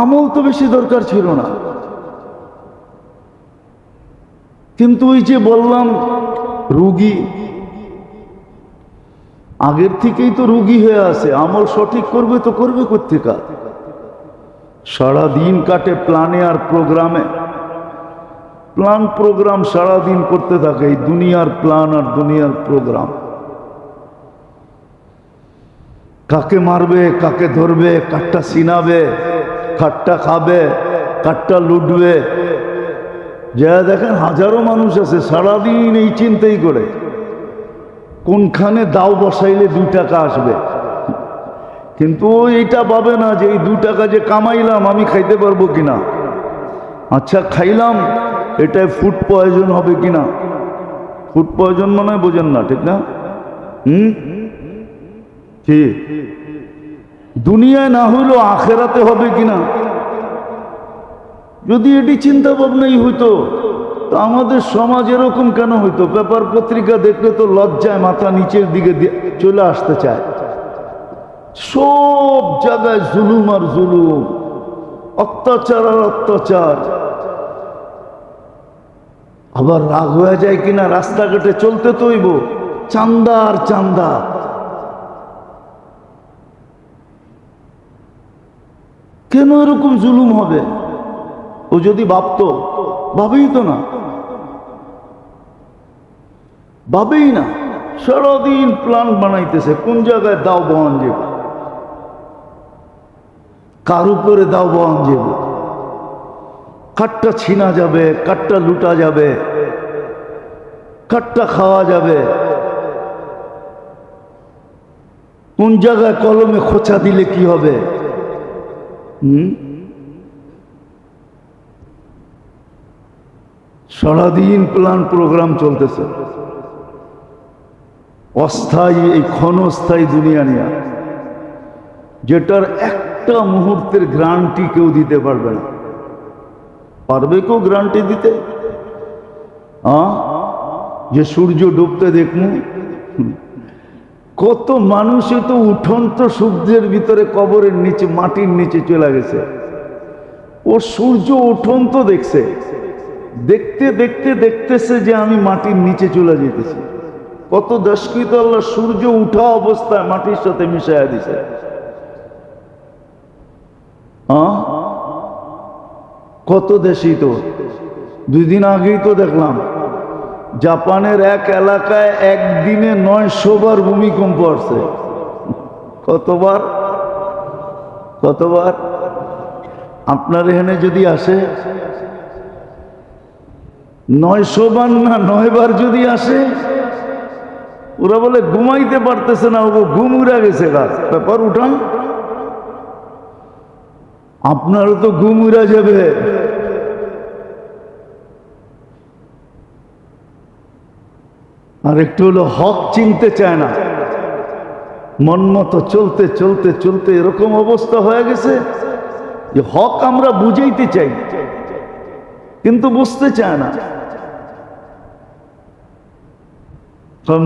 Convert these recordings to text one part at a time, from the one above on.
আমল তো বেশি দরকার ছিল না, কিন্তু ওই যে বললাম রুগী আগের থেকেই তো রুগী হয়ে আছে, আমল সঠিক করবে তো করবে কোত্থেকা? সারাদিন কাটে প্ল্যানে আর প্রোগ্রামে, প্ল্যান প্রোগ্রাম সারাদিন করতে থাকে, এই দুনিয়ার প্ল্যান আর দুনিয়ার প্রোগ্রাম। কাকে মারবে, কাকে ধরবে, কাটটা সিনাবে, কাটটা খাবে, কাটটা লুটবে। যা দেখেন হাজারো মানুষ আছে সারাদিন এই চিন্তাই করে কোনখানে দাও বসাইলে 2 টাকা আসবে, কিন্তু এইটা ভাবে না যে এই 2 টাকা যে কামাইলাম আমি খাইতে পারবো কিনা। আচ্ছা খাইলাম, এটাই ফুড পয়জন হবে কিনা? ফুড পয়জন মনে হয় বোঝেন না, ঠিক না? কি দুনিয়ায় না হইলো আখেরাতে হবে কিনা? যদি এটি চিন্তা ভাবনাই হইতো তো আমাদের সমাজ এরকম কেন হইতো? পেপার পত্রিকা দেখলে তো লজ্জায় মাথা নিচের দিকে চলে আসতে চায়। সব জায়গায় জুলুম আর জুলুম, অত্যাচার আর অত্যাচার। আবার রাগ হয়ে যায় কিনা, রাস্তাঘাটে চলতে তৈব চান্দা আর চান্দা। কেন এরকম জুলুম হবে? ও যদি ভাবতো, ভাবেই তো না, ভাবেই না। সারাদিন প্ল্যান বানাইতেছে কোন জায়গায় দাও বহন যাবে, কার উপরে দাও বহন যাবে, কাঠটা ছিনা যাবে, কাঠটা লুটা যাবে, কাঠটা খাওয়া যাবে, কোন জায়গায় কলমে খোঁচা দিলে কি হবে। সারাদিন প্ল্যান প্রোগ্রাম চলতেছে, অস্থায়ী এই ক্ষণস্থায়ী দুনিয়া নিয়ে, যেটার একটা মুহূর্তের গ্যারান্টি কেউ দিতে পারবে না। পারবে কেউ গ্যারান্টি দিতে? যে সূর্য ডুবতে দেখমু? কত মানুষে তো উঠন্ত সূর্যের ভিতরে কবরের নিচে মাটির নিচে চলে গেছে, ও সূর্য উঠন্ত দেখছে, দেখতে দেখতে দেখতেছে যে আমি মাটির নিচে চলে যেতেছি। কত দশকৃত আল্লাহ সূর্য উঠা অবস্থায় মাটির সাথে মিশাইয়া দিছে। কত দেশই তো, 2 দিন আগেই তো দেখলাম জাপানের এক এলাকায় একদিনে 900 বার ভূমিকম্প আসছে। কতবার? কতবার? আপনার এখানে যদি আসে 900 বার না 9 বার যদি আসে, ওরা বলে ঘুমাইতে পারতেছে না, ও ঘুম উড়া গেছে। গাছ পেপার উঠান, আপনারও তো ঘুম উড়া যাবে। আর একটু হলো হক চিনতে চায় না, মন মতো চলতে চলতে চলতে এরকম অবস্থা হয়ে গেছে যে হক আমরা বুঝাইতে চাই কিন্তু বুঝতে চায় না।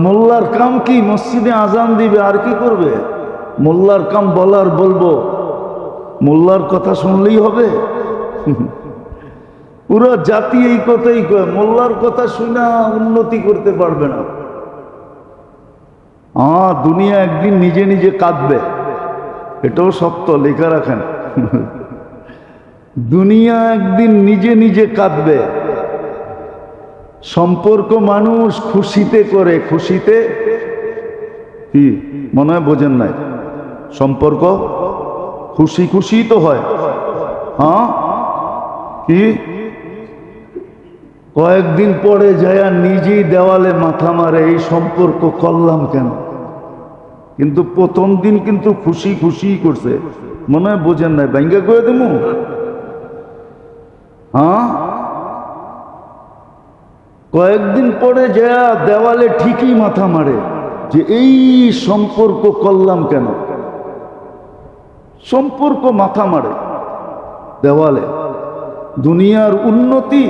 মোল্লার কাম কি? মসজিদে আজান দিবে, আর কি করবে? মোল্লার কাম বলার বলবো, মোল্লার কথা শুনলেই হবে? পুরো জাতি এই কথাই কয়, মোল্লার কথা শুনে উন্নতি করতে পারবে না। দুনিয়া একদিন নিজে নিজে কাঁদবে, এটাও সত্য, লেখা রাখেন। দুনিয়া একদিন নিজে নিজে কাঁদবে। সম্পর্ক মানুষ খুশিতে করে, খুশিতে কি মনে হয় বোঝেন নাই? সম্পর্ক খুশি খুশি তো হয়। কি কয়েকদিন পরে যায় নিজেই দেওয়ালে মাথা মারে, এই সম্পর্ক করলাম কেন? কিন্তু প্রথম দিন কিন্তু খুশি খুশি করছে, মনে হয় বোঝেন নাই? ব্যাঙ্গা করে দেবো। কয়েকদিন পরে যা দেওয়ালে ঠিকই মাথা মারে যে এই সম্পর্ক করলাম কেন? সম্পর্ক মাথা মারে দেওয়ালে। দুনিয়ার উন্নতি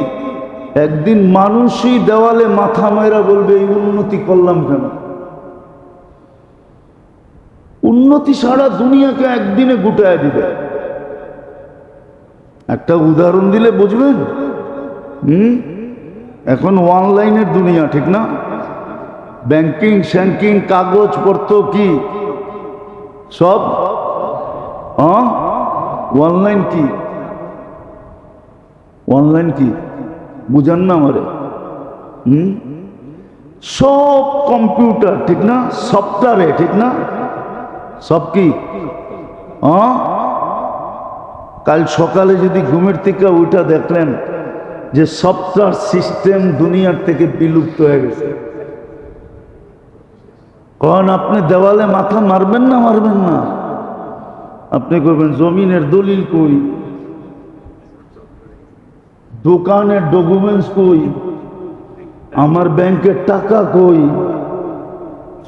একদিন মানুষই দেওয়ালে মাথা মারা বলবে এই উন্নতি করলাম কেন? উন্নতি সারা দুনিয়াকে একদিনে গুটায় দিবে। একটা উদাহরণ দিলে বুঝবেন। এখন অনলাইনের দুনিয়া, ঠিক না? ব্যাংকিং শ্যাংকিং কাগজপত্র কি সব অনলাইন। কি অনলাইন কি বুঝান না আমারে? সব কম্পিউটার, ঠিক না? সফটওয়্যারে, ঠিক না? সব কি কাল সকালে যদি ঘুমের থেকে উঠা দেখলেন যে সফটওয়্যার সিস্টেম দুনিয়ার থেকে বিলুপ্ত হয়ে গেছে, কারণ আপনি দেওয়ালে মাথা মারবেন না? মারবেন না? আপনি করবেন জমিনের দলিল কই, দোকানের ডকুমেন্টস কই, আমার ব্যাংকের টাকা কই,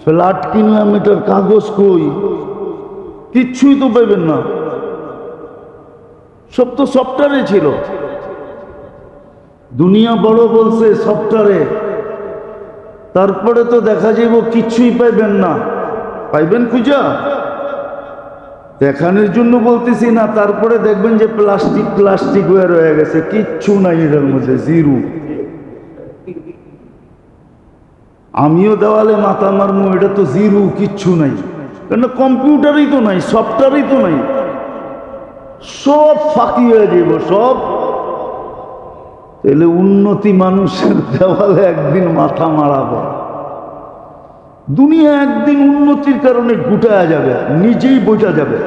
ফ্ল্যাট কিনলাম এটার কাগজ কই, কিচ্ছুই তো পাইবেন না। সব তো সফটওয়্যারে ছিল। দুনিয়া বড় বলছে সফটওয়্যারে, তারপরে তো দেখা যাইব কিচ্ছুই পাইবেন না। পাইবেন খুঁজা? দেখানোর জন্য বলতেছি না। তারপরে দেখবেন যে প্লাস্টিক প্লাস্টিক হয়ে রয়ে গেছে, কিচ্ছু নাই এটার মধ্যে, জিরো। আমিও দেওয়ালে মাথা মারমু, এটা তো জিরো, কিচ্ছু নাই। কেন? কম্পিউটারই তো নাই, সফটওয়্যারই তো নাই, সব ফাঁকি হয়ে যাব সব। তাহলে উন্নতি মানুষের দেওয়ালে একদিন মাথা মারাবে। দুনিয়া একদিন উন্নতির কারণে গুটায়া যাবে, নিজেই বোঝা যাবে।